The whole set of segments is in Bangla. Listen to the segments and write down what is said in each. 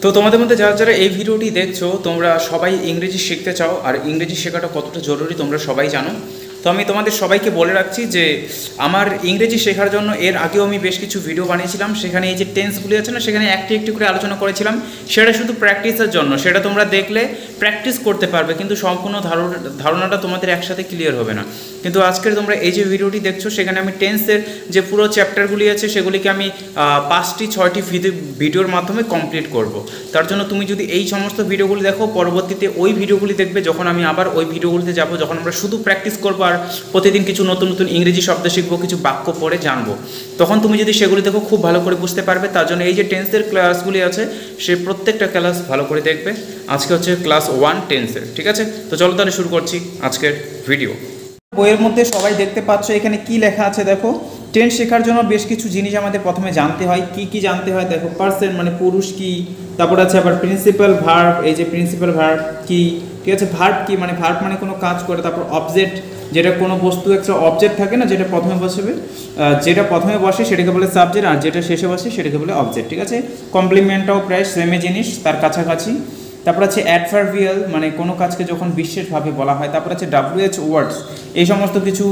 তো তোমাদের মধ্যে যারা যারা এই ভিডিওটি দেখছো তোমরা সবাই ইংরেজি শিখতে চাও, আর ইংরেজি শেখাটা কতটা জরুরি তোমরা সবাই জানো। তো আমি তোমাদের সবাইকে বলে রাখছি যে আমার ইংরেজি শেখার জন্য এর আগেও আমি বেশ কিছু ভিডিও বানিয়েছিলাম, সেখানে এই যে টেন্সগুলি আছে না, সেখানে একটি একটি করে আলোচনা করেছিলাম। সেটা শুধু প্র্যাকটিসের জন্য, সেটা তোমরা দেখলে প্র্যাকটিস করতে পারবে, কিন্তু সম্পূর্ণ ধারণাটা তোমাদের একসাথে ক্লিয়ার হবে না। কিন্তু আজকের তোমরা এই যে ভিডিওটি দেখছো, সেখানে আমি টেন্সের যে পুরো চ্যাপ্টারগুলি আছে সেগুলিকে আমি 5-6টি ভিডিওর মাধ্যমে কমপ্লিট করব। তার জন্য তুমি যদি এই সমস্ত ভিডিওগুলি দেখো, পরবর্তীতে ওই ভিডিওগুলি দেখবে যখন আমি আবার ওই ভিডিওগুলিতে যাব, যখন আমরা শুধু প্র্যাকটিস করবো আর প্রতিদিন কিছু নতুন নতুন ইংরেজি শব্দ শিখবো, কিছু বাক্য পড়ে জানবো, তখন তুমি যদি সেগুলি দেখো খুব ভালো করে বুঝতে পারবে। তার জন্য এই যে টেন্সের ক্লাসগুলি আছে সে প্রত্যেকটা ক্লাস ভালো করে দেখবে। আজকে হচ্ছে ক্লাস 1 টেন্সের, ঠিক আছে? তো চলো তাহলে শুরু করছি আজকের ভিডিও। বইয়ের মধ্যে সবাই দেখতে পাচ্ছ এখানে কি লেখা আছে দেখো। টেন্স শেখার জন্য বেশ কিছু জিনিস আমাদের প্রথমে জানতে হয়। কি কি জানতে হয় দেখো, পার্সন মানে পুরুষ কি, তারপর আছে আবার প্রিন্সিপাল ভার্ব, এই যে প্রিন্সিপাল ভার্ব কি, ঠিক আছে? ভার্ব কি মানে ভার্ব মানে কোনো কাজ করে। তারপর অবজেক্ট, যেটা কোনো বস্তু একটা অবজেক্ট থাকে না, যেটা প্রথমে বসবে, যেটা প্রথমে বসে সেটাকে বলে সাবজেক্ট, আর যেটা শেষে বসে সেটাকে বলে অবজেক্ট, ঠিক আছে? কমপ্লিমেন্টটাও প্রায় সেমই জিনিস, তার কাছাকাছি। তারপর আছে অ্যাডভার্বিয়াল, মানে কোনো কাজকে যখন বিশেষভাবে বলা হয়। তারপর আছে WH ওয়ার্ডস, এই সমস্ত কিছু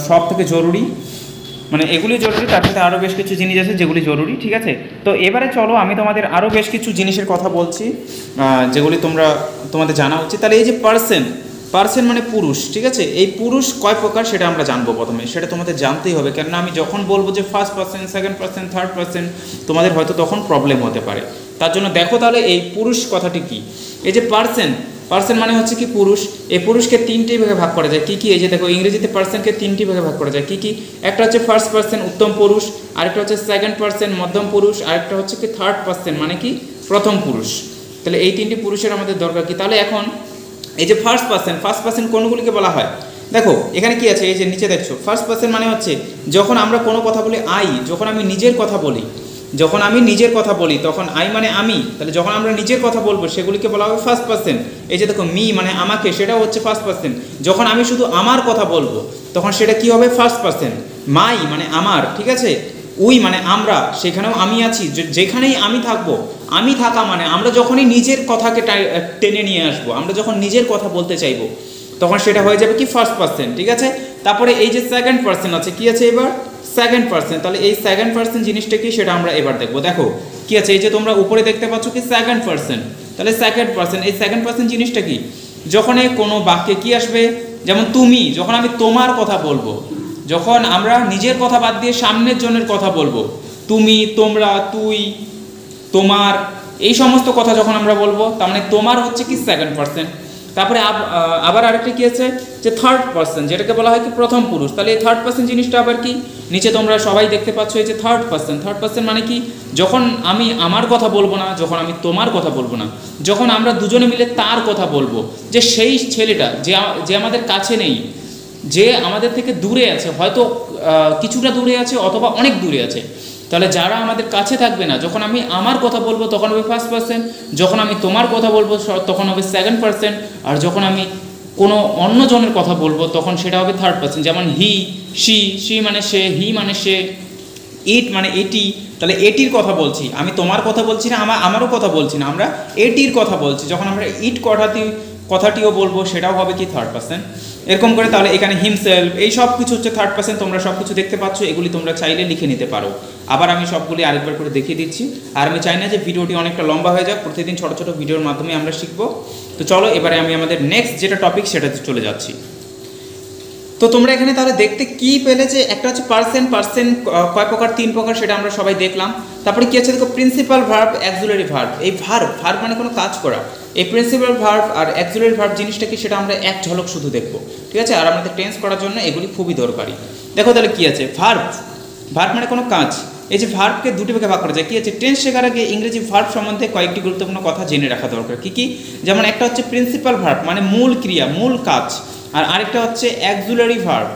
সব থেকে জরুরি, মানে এগুলি জরুরি, তার সাথে আরও বেশ কিছু জিনিস আছে যেগুলি জরুরি, ঠিক আছে? তো এবারে চলো আমি তোমাদের আরও বেশ কিছু জিনিসের কথা বলছি যেগুলি তোমাদের জানা উচিত। তাহলে এই যে পার্সন মানে পুরুষ, ঠিক আছে? এই পুরুষ কয় প্রকার সেটা আমরা জানবো প্রথমে, সেটা তোমাদের জানতেই হবে, কেননা আমি যখন বলবো যে first person, second person, third person, তোমাদের হয়তো তখন প্রবলেম হতে পারে। তার জন্য দেখো তাহলে এই পুরুষ কথাটি কি। এই যে পার্সন মানে হচ্ছে কি পুরুষ। এই পুরুষকে 3টি ভাগে ভাগ করা যায়। কি কি? এই যে দেখো ইংরেজিতে পার্সনকে 3টি ভাগে ভাগ করা যায়। কি কি? একটা হচ্ছে ফার্স্ট পার্সন উত্তম পুরুষ, আরেকটা হচ্ছে সেকেন্ড পার্সন মধ্যম পুরুষ, আরেকটা হচ্ছে কি থার্ড পার্সন মানে কি প্রথম পুরুষ। তাহলে এই 3টি পুরুষের আমাদের দরকার কি? তাহলে এখন এই যে ফার্স্ট পার্সন কোনগুলিকে বলা হয় দেখো, এখানে কি আছে এই যে নিচে দেখছো। ফার্স্ট পার্সন মানে হচ্ছে যখন আমরা কোনো কথা বলি যখন আমি নিজের কথা বলি, তখন আই মানে আমি। তাহলে যখন আমরা নিজের কথা বলবো সেগুলিকে বলা হবে ফার্স্ট পার্সন। এই যে দেখো মি মানে আমাকে, সেটাও হচ্ছে ফার্স্ট পার্সন। যখন আমি শুধু আমার কথা বলবো তখন সেটা কি হবে? First person. মাই মানে আমার, ঠিক আছে? উই মানে আমরা, সেখানেও আমি আছি, যেখানেই আমি থাকবো। আমি থাকা মানে আমরা যখনই নিজের কথাকে টেনে নিয়ে আসবো, আমরা যখন নিজের কথা বলতে চাইবো তখন সেটা হয়ে যাবে কি ফার্স্ট পার্সন, ঠিক আছে? তারপরে এই যে সেকেন্ড পার্সন আছে, কি আছে এবার? Second person. তাহলে এই সেকেন্ড পার্সন জিনিসটা কি সেটা আমরা এবার দেখবো। দেখো কি আছে, এই যে তোমরা উপরে দেখতে পাচ্ছ কি সেকেন্ড পার্সন। তাহলে সেকেন্ড পার্সন, এই সেকেন্ড পার্সন জিনিসটা কি? যখন কোনো বাক্যে কি আসবে, যেমন তুমি, যখন আমি তোমার কথা বলবো, যখন আমরা নিজের কথা বাদ দিয়ে সামনের জনের কথা বলবো, তুমি, তোমরা, তুই, তোমার, এই সমস্ত কথা যখন আমরা বলবো, তার মানে তোমার হচ্ছে কি সেকেন্ড পার্সন। তারপরে আবার আরেকটা কি আছে যে থার্ড পার্সন, যেটাকে বলা হয় কি প্রথম পুরুষ। তাহলে এই থার্ড পার্সন জিনিসটা আবার কি? নিচে তোমরা সবাই দেখতে পাচ্ছ এই যে থার্ড পার্সন মানে কি? যখন আমি আমার কথা বলবো না, যখন আমি তোমার কথা বলবো না, যখন আমরা দুজনে মিলে তার কথা বলবো, যে সেই ছেলেটা যে আমাদের কাছে নেই, যে আমাদের থেকে দূরে আছে, হয়তো কিছুটা দূরে আছে অথবা অনেক দূরে আছে। তাহলে যারা আমাদের কাছে থাকবে না, যখন আমি আমার কথা বলবো তখন হবে ফার্স্ট পার্সন, যখন আমি তোমার কথা বলবো তখন হবে সেকেন্ড পার্সন, আর যখন আমি কোনো অন্য জনের কথা বলবো তখন সেটা হবে থার্ড পার্সন। যেমন হি, সি মানে সে, হি মানে সে, ইট মানে এটি। তাহলে এটির কথা বলছি, আমি তোমার কথা বলছি না, আমারও কথা বলছি না, আমরা এটির কথা বলছি। যখন আমরা ইট কথাটিও বলবো সেটাও হবে কি থার্ড পার্সন। এরকম করে তাহলে এখানে হিমসেলফ, এই সব কিছু হচ্ছে থার্ড পার্সন। তোমরা সব কিছু দেখতে পাচ্ছ, এগুলি তোমরা চাইলে লিখে নিতে পারো। আবার আমি সবগুলি আরেকবার করে দেখিয়ে দিচ্ছি। আর আমি চাই না যে ভিডিওটি অনেকটা লম্বা হয়ে যাক, প্রতিদিন ছোটো ছোটো ভিডিওর মাধ্যমে আমরা শিখবো। তো চলো এবারে আমি আমাদের নেক্সট যেটা টপিক সেটাতে চলে যাচ্ছি। তো তোমরা এখানে তাহলে দেখতে কি পেলে যে একটা হচ্ছে পার্সন কয় প্রকার? 3 প্রকার, সেটা আমরা সবাই দেখলাম। তারপরে কি আছে দেখো, প্রিন্সিপাল ভার্ব, অ্যাক্সিলারি ভার্ব। এই ভার্ব মানে কোনো কাজ করা। এই প্রিন্সিপাল ভার্ব আর অ্যাক্সিলারি ভার্ব জিনিসটা কি সেটা আমরা এক ঝলক শুধু দেখবো, ঠিক আছে? আর আমাদের টেন্স করার জন্য এগুলি খুবই দরকারি। দেখো তাহলে কি আছে, ভার্ব মানে কোনো কাজ। এই যে ভার্বকে 2টি ভাগে ভাগ করা যায়। কি আছে, টেন্স শেখার আগে ইংরেজি ভার্ব সম্বন্ধে কয়েকটি গুরুত্বপূর্ণ কথা জেনে রাখা দরকার। কি? যেমন একটা হচ্ছে প্রিন্সিপাল ভার্ব মানে মূল ক্রিয়া, মূল কাজ, আর আরেকটা হচ্ছে অ্যাক্সিলারি ভার্ব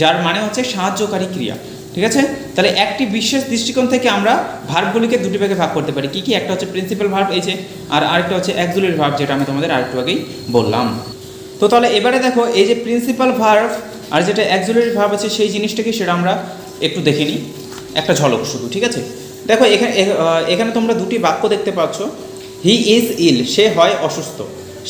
যার মানে হচ্ছে সাহায্যকারী ক্রিয়া, ঠিক আছে? তাহলে একটি বিশেষ দৃষ্টিকোণ থেকে আমরা ভার্বগুলিকে 2টি ভাগে ভাগ করতে পারি। কি? একটা হচ্ছে প্রিন্সিপাল ভার্ব এই যে, আর আরেকটা হচ্ছে অ্যাক্সিলারি ভার্ব, যেটা আমি তোমাদের আরেকটু আগেই বললাম। তো তাহলে এবারে দেখো এই যে প্রিন্সিপাল ভার্ব আর যেটা অ্যাক্সিলারি ভার্ব আছে সেই জিনিসটাকে সেটা আমরা একটু দেখে নিই, একটা ঝলক শুধু, ঠিক আছে? দেখো এখানে তোমরা 2টি বাক্য দেখতে পাচ্ছ। হি ইজ ইল, সে হয় অসুস্থ,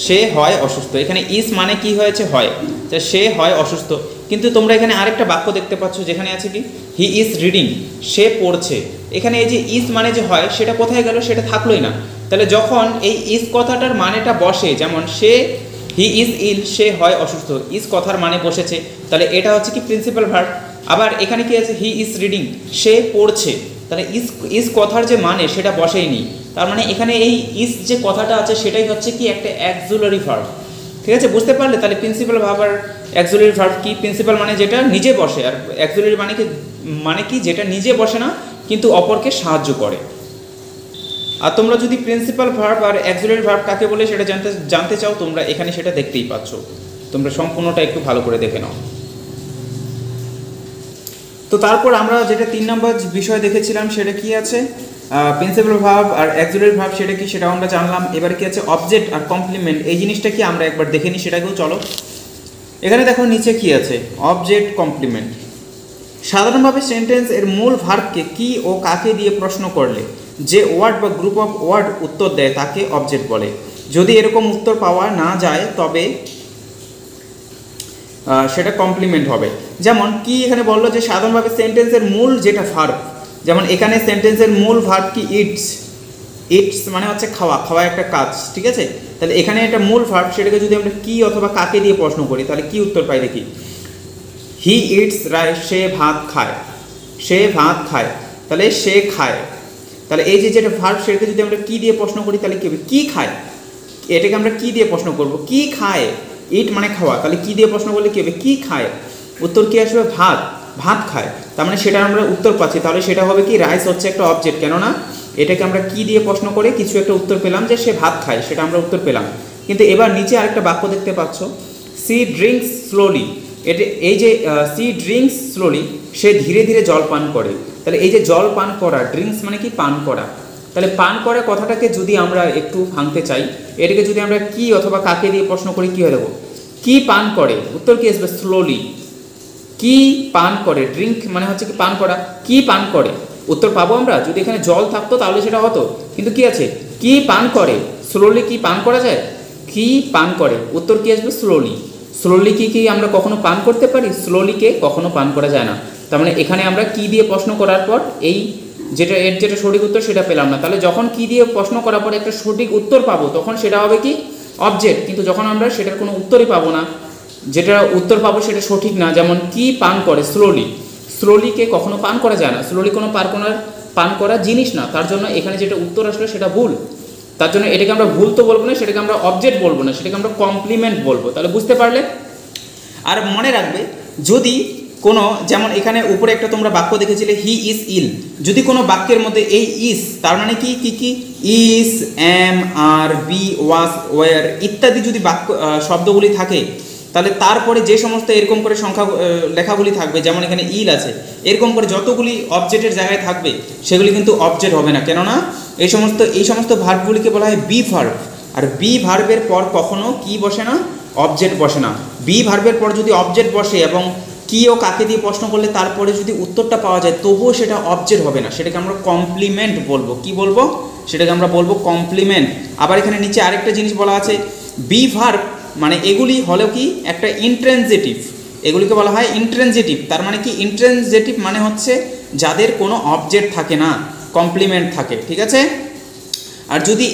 সে হয় অসুস্থ। এখানে ইজ মানে কি হয়েছে, হয়, তো সে হয় অসুস্থ। কিন্তু তোমরা এখানে আরেকটা বাক্য দেখতে পাচ্ছ যেখানে আছে কি হি ইজ রিডিং, সে পড়ছে। এখানে এই যে ইজ মানে যে হয় সেটা কোথায় গেল, সেটা থাকলোই না। তাহলে যখন এই ইজ কথাটার মানেটা বসে, যেমন সে হি ইজ ইল, সে হয় অসুস্থ, ইজ কথার মানে বসেছে, তাহলে এটা হচ্ছে কি প্রিন্সিপাল ভার্ব। আবার এখানে কি আছে, হি ইজ রিডিং, সে পড়ছে, তাহলে ইজ কথার যে মানে সেটা বসেইনি। তার মানে এখানে এই ইজ যে কথাটা আছে সেটাই হচ্ছে কি একটা অ্যাক্সিলারি ভার্ব। ঠিক আছে, বুঝতে পারলে? তাহলে প্রিন্সিপাল ভার্ব আর অ্যাক্সিলারি ভার্ব কি, প্রিন্সিপাল মানে যেটা নিজে বসে, আর অ্যাক্সিলারি মানে কি যেটা নিজে বসে না কিন্তু অপরকে সাহায্য করে। আর তোমরা যদি প্রিন্সিপাল ভার্ব আর অ্যাক্সিলারি ভার্ব কাকে বলে সেটা জানতে চাও, তোমরা এখানে সেটা দেখতেই পাচ্ছ। তোমরা সম্পূর্ণটা একটু ভালো করে দেখে নাও। তো তারপর আমরা যেটা 3 নম্বর বিষয় দেখেছিলাম সেটা কি আছে, প্রিন্সিপাল ভার্ব আর অ্যাক্সিলারি ভার্ব, সেটা কি সেটাও আমরা জানলাম। এবারে কি আছে অবজেক্ট আর কমপ্লিমেন্ট, এই জিনিসটা কি আমরা একবার দেখে নিই সেটাকেও। চলো এখানে দেখো নিচে কি আছে, অবজেক্ট কমপ্লিমেন্ট। সাধারণভাবে সেন্টেন্স এর মূল ভার্বকে কি ও কাকে দিয়ে প্রশ্ন করলে যে ওয়ার্ড বা গ্রুপ অফ ওয়ার্ড উত্তর দেয় তাকে অবজেক্ট বলে। যদি এরকম উত্তর পাওয়া না যায় তবে সেটা কমপ্লিমেন্ট হবে। যেমন কি এখানে বললো যে সাধারণভাবে সেন্টেন্সের মূল যেটা ভার্ব, যেমন এখানে সেন্টেন্সের মূল ভার্ব কি ইটস, ইটস মানে হচ্ছে খাওয়া, খাওয়া একটা কাজ, ঠিক আছে। তাহলে এখানে এটা মূল ভার্ব, সেটাকে যদি আমরা কি অথবা কাকে দিয়ে প্রশ্ন করি তাহলে কি উত্তর পাই দেখি, হি ইটস রাইস, সে ভাত খায়, সে ভাত খায়, তাহলে সে খায়। তাহলে এই যে যেটা ভার্ব সেটাকে যদি আমরা কি দিয়ে প্রশ্ন করি তাহলে কি হবে, কি খায়, এটাকে আমরা কি দিয়ে প্রশ্ন করব, কি খায়, ইট মানে খাওয়া, তাহলে কি দিয়ে প্রশ্ন করলে কি হবে, কি খায়, উত্তর কি আসবে, ভাত, ভাত খায়। তার মানে সেটা আমরা উত্তর পাচ্ছি, তাহলে সেটা হবে কি রাইস হচ্ছে একটা অবজেক্ট, কেননা এটাকে আমরা কি দিয়ে প্রশ্ন করে কিছু একটা উত্তর পেলাম যে সে ভাত খায়, সেটা আমরা উত্তর পেলাম। কিন্তু এবার নিচে আরেকটা বাক্য দেখতে পাচ্ছ, সি ড্রিঙ্কস স্লোলি, এই যে সি ড্রিঙ্কস স্লোলি, সে ধীরে ধীরে জল পান করে। তাহলে এই যে জল পান করা, ড্রিঙ্কস মানে কি পান করা, তাহলে পান করা কথাটাকে যদি আমরা একটু ভাঙতে চাই, এটাকে যদি আমরা কি অথবা কাকে দিয়ে প্রশ্ন করি কি হয়ে দেবো, কি পান করে, উত্তর কি আসবে, স্লোলি, কি পান করে, ড্রিঙ্ক মানে হচ্ছে কি পান করা, কি পান করে, উত্তর পাবো আমরা। যদি এখানে জল থাকতো তাহলে সেটা হতো, কিন্তু কি আছে, কি পান করে, স্লোলি কি পান করা যায়, কি পান করে, উত্তর কি আসবে, স্লোলি। স্লোলি কি আমরা কখনো পান করতে পারি, স্লোলিকে কখনো পান করা যায় না। তার মানে এখানে আমরা কি দিয়ে প্রশ্ন করার পর এই এর যেটা সঠিক উত্তর সেটা পেলাম না। তাহলে যখন কি দিয়ে প্রশ্ন করার পর একটা সঠিক উত্তর পাবো তখন সেটা হবে কি অবজেক্ট, কিন্তু যখন আমরা সেটার কোনো উত্তরই পাবো না, যেটা উত্তর পাবো সেটা সঠিক না, যেমন কি পান করে, স্লোলি, স্লোলিকে কখনো পান করা যায় না, স্লোলি কোনো পান করা জিনিস না, তার জন্য এখানে যেটা উত্তর আসলে সেটা ভুল। তার জন্য এটাকে আমরা ভুল তো বলবো না, সেটাকে আমরা অবজেক্ট বলবো না, সেটাকে আমরা কমপ্লিমেন্ট বলবো। তাহলে বুঝতে পারলে? আর মনে রাখবে যদি কোনো, যেমন এখানে উপরে একটা তোমরা বাক্য দেখেছিলে হি ইজ ইল, যদি কোনো বাক্যের মধ্যে এই ইজ তার মানে কি কি কি is, am, are, be, was, were ইত্যাদি যদি বাক্য শব্দগুলি থাকে, তাহলে তারপরে যে সমস্ত এরকম করে সংখ্যা লেখাগুলি থাকবে, যেমন এখানে ইল আছে, এরকম করে যতগুলি অবজেক্টের জায়গায় থাকবে সেগুলি কিন্তু অবজেক্ট হবে না, কেননা এই সমস্ত ভার্বগুলিকে বলা হয় বি ভার্ব। আর বি ভার্বের পর কখনো কি বসে না, অবজেক্ট বসে না। বি ভার্বের পর যদি অবজেক্ট বসে এবং কি ও কাকে দিয়ে প্রশ্ন করলে তারপরে যদি উত্তরটা পাওয়া যায় তবুও সেটা অবজেক্ট হবে না, সেটাকে আমরা কমপ্লিমেন্ট বলবো। কি বলবো, সেটাকে আমরা বলবো কমপ্লিমেন্ট। আবার এখানে নিচে আরেকটা জিনিস বলা আছে, বি ভার্ব মানে এগুলি হলো কি একটা ইন্ট্রানজিটিভ, এগুলিকে বলা হয় ইন্ট্রানজিটিভ। তার মানে কি, ইন্ট্রানজিটিভ মানে হচ্ছে যাদের কোনো অবজেক্ট থাকে না, কমপ্লিমেন্ট থাকে, ঠিক আছে। আর যদি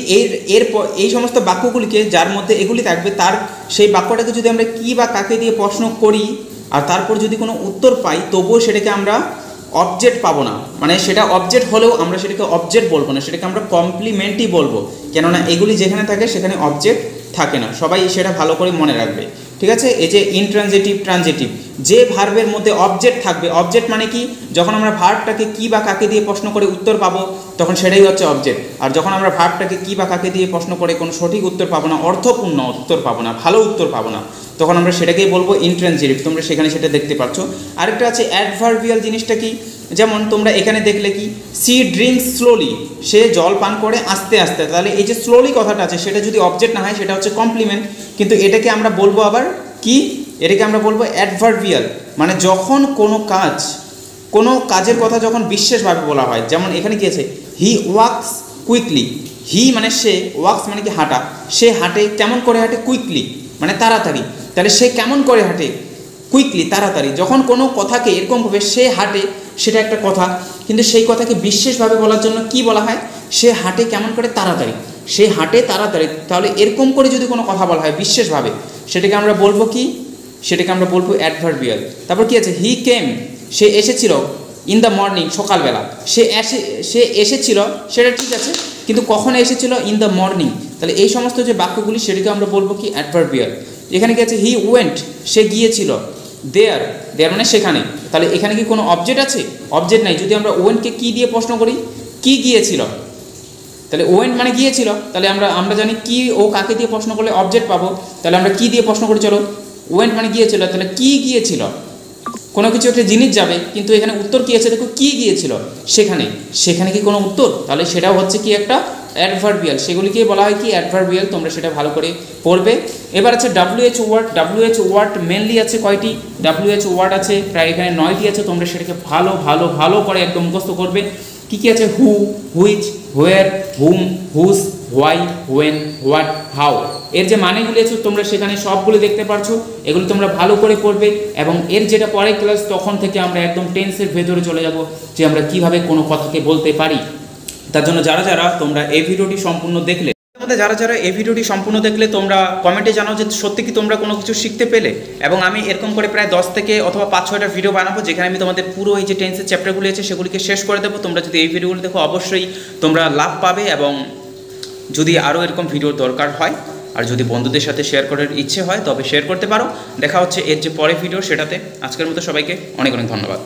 এই সমস্ত বাক্যগুলিকে যার মধ্যে এগুলি থাকবে তার সেই বাক্যটাকে যদি আমরা কি বা কাকে দিয়ে প্রশ্ন করি আর তারপর যদি কোনো উত্তর পাই তবুও সেটাকে আমরা অবজেক্ট পাবো না, মানে সেটা অবজেক্ট হলেও আমরা সেটাকে অবজেক্ট বলবো না, সেটাকে আমরা কমপ্লিমেন্টই বলবো, কেননা এগুলি যেখানে থাকে সেখানে অবজেক্ট থাকে না। সবাই সেটা ভালো করে মনে রাখবে, ঠিক আছে। এই যে ইনট্রানজিটিভ, ট্রানজিটিভ, যে ভার্বের মধ্যে অবজেক্ট থাকবে, অবজেক্ট মানে কি, যখন আমরা ভার্বটাকে কি বা কাকে দিয়ে প্রশ্ন করে উত্তর পাবো তখন সেটাই হচ্ছে অবজেক্ট। আর যখন আমরা ভার্বটাকে কি বা কাকে দিয়ে প্রশ্ন করে কোনো সঠিক উত্তর পাবো না, অর্থপূর্ণ উত্তর পাবো না, ভালো উত্তর পাবো না, তখন আমরা সেটাকেই বলবো ইনট্রানজিটিভ। তোমরা সেখানে সেটা দেখতে পাচ্ছ। আরেকটা আছে অ্যাডভার্বিয়াল, জিনিসটা কি, যেমন তোমরা এখানে দেখলে কি সি ড্রিঙ্কস স্লোলি, সে জল পান করে আস্তে আস্তে, তাহলে এই যে স্লোলি কথাটা আছে সেটা যদি অবজেক্ট না হয় সেটা হচ্ছে কমপ্লিমেন্ট, কিন্তু এটাকে আমরা বলবো আবার কি, এটাকে আমরা বলবো অ্যাডভার্বিয়াল। মানে যখন কোনো কাজের কথা যখন বিশেষভাবে বলা হয়, যেমন এখানে কি আছে হি ওয়াকস কুইকলি, হি মানে সে, ওয়াক্স মানে কি হাঁটা, সে হাঁটে কেমন করে হাঁটে, কুইকলি মানে তাড়াতাড়ি। তাহলে সে কেমন করে হাঁটে, কুইকলি তাড়াতাড়ি। যখন কোনো কথাকে এরকমভাবে সে হাঁটে সেটা একটা কথা, কিন্তু সেই কথাকে বিশেষভাবে বলার জন্য কি বলা হয়, সে হাঁটে কেমন করে তাড়াতাড়ি, সে হাঁটে তাড়াতাড়ি। তাহলে এরকম করে যদি কোনো কথা বলা হয় বিশেষভাবে, সেটাকে আমরা বলবো কি, সেটাকে আমরা বলবো অ্যাডভার্বিয়াল। তারপর কি আছে, হি কেম সে এসেছিল, ইন দ্য মর্নিং সকালবেলা, সে এসেছিল সেটা ঠিক আছে, কিন্তু কখন এসেছিল, ইন দ্য মর্নিং। তাহলে এই সমস্ত যে বাক্যগুলি সেটাকে আমরা বলবো কি অ্যাডভার্বিয়াল। এখানে কি আছে, হি ওয়েন্ট সে গিয়েছিল, দেয়ার মানে সেখানে। তাহলে এখানে কি কোনো অবজেক্ট আছে, অবজেক্ট নাই। যদি আমরা ওয়েন্টকে কি দিয়ে প্রশ্ন করি, কি গিয়েছিল, তাহলে ওয়েন্ট মানে গিয়েছিল। তাহলে আমরা জানি কি ও কাকে দিয়ে প্রশ্ন করলে অবজেক্ট পাবো, তাহলে আমরা কি দিয়ে প্রশ্ন করি, চলো ওয়েন্ট মানে গিয়েছিল। তাহলে কি গিয়েছিল, কোনো কিছু একটা জিনিস যাবে, কিন্তু এখানে উত্তর কী আছে দেখো, কি গিয়েছিল সেখানে কি কোনো উত্তর, তাহলে সেটাও হচ্ছে কি একটা অ্যাডভার্বিয়াল। সেগুলিকে বলা হয় কি অ্যাডভার্বিয়াল, তোমরা সেটা ভালো করে পড়বে। এবার আছে WH word. WH word mainly আছে কয়টি, WH ওয়ার্ড আছে প্রায় এখানে 9টি আছে। তোমরা সেটাকে ভালো ভালো ভালো করে একদম মুখস্থ করবে। কী কী আছে, হু, হুইচ, হোয়ার, হুম, হুস, হোয়াই, হোয়েন, হোয়াট, হাউ। এর যে মানেগুলি আছে তোমরা সেখানে সবগুলো দেখতে পারছো, এগুলো তোমরা ভালো করে পড়বে। এবং এর যেটা পরের ক্লাস, তখন থেকে আমরা একদম টেন্সের ভেতরে চলে যাব, যে আমরা কিভাবে কোনো কথাকে বলতে পারি। তার জন্য যারা তোমরা এই ভিডিওটি সম্পূর্ণ দেখলে, যারা এই ভিডিওটি সম্পূর্ণ দেখলে, তোমরা কমেন্টে জানাও যে সত্যি কি তোমরা কোনো কিছু শিখতে পেলে। এবং আমি এরকম করে প্রায় 10 থেকে অথবা 5-6টা ভিডিও বানাবো, যেখানে আমি তোমাদের পুরো এই যে টেন্সের চ্যাপ্টারগুলি আছে সেগুলিকে শেষ করে দেবো। তোমরা যদি এই ভিডিওগুলো দেখো অবশ্যই তোমরা লাভ পাবে। এবং যদি আরও এরকম ভিডিওর দরকার হয়, আর যদি বন্ধুদের সাথে শেয়ার করার ইচ্ছে হয়, তবে শেয়ার করতে পারো। দেখা হচ্ছে এর যে পরের ভিডিও সেটাতে। আজকের মতো সবাইকে অনেক অনেক ধন্যবাদ।